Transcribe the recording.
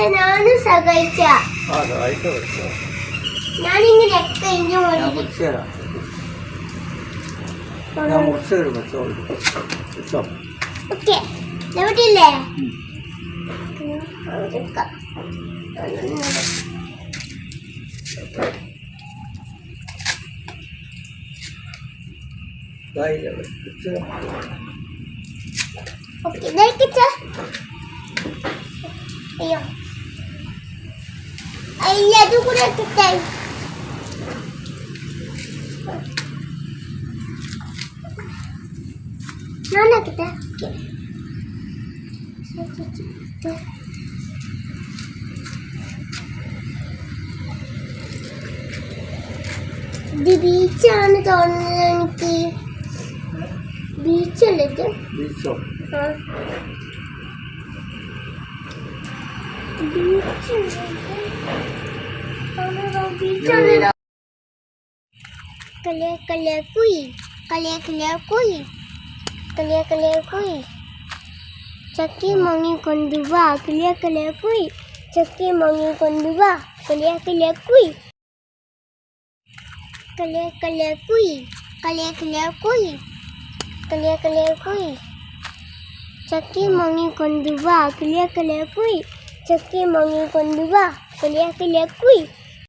ഞാനും സഹായിച്ച ഞാനിങ്ങനെയൊക്കെ ഇങ്ങനെ ഓക്കെ എവിടെയില്ലേ ഓക്കെ അയ്യോ അല്ല അത് കൂടെ കിട്ടായി ഞാനാക്കിട്ടെ ഇത് ബീച്ചാണ് തോന്നുന്നത് എനിക്ക് ബീച്ചല്ലേ ഇത് ബീച്ചാണ് കലിയ കലിയ കുയി കലിയ കലിയ കുയി കലിയ കലിയ കുയി ചക്കി മങ്ങിക്കൊണ്ട് വാ കലിയ കലിയ കുയി ചക്കി മങ്ങിക്കൊണ്ട് വാ കലിയ കലിയ കുയി കലിയ കലിയ കുയി കലിയ കലിയ കുയി കലിയ കലിയ കുയി ചക്കി മങ്ങിക്കൊണ്ട് വാ കലിയ കലിയ കുയി ചക്കി മങ്ങിക്കൊണ്ട് വാ കലിയ കലിയ കുയി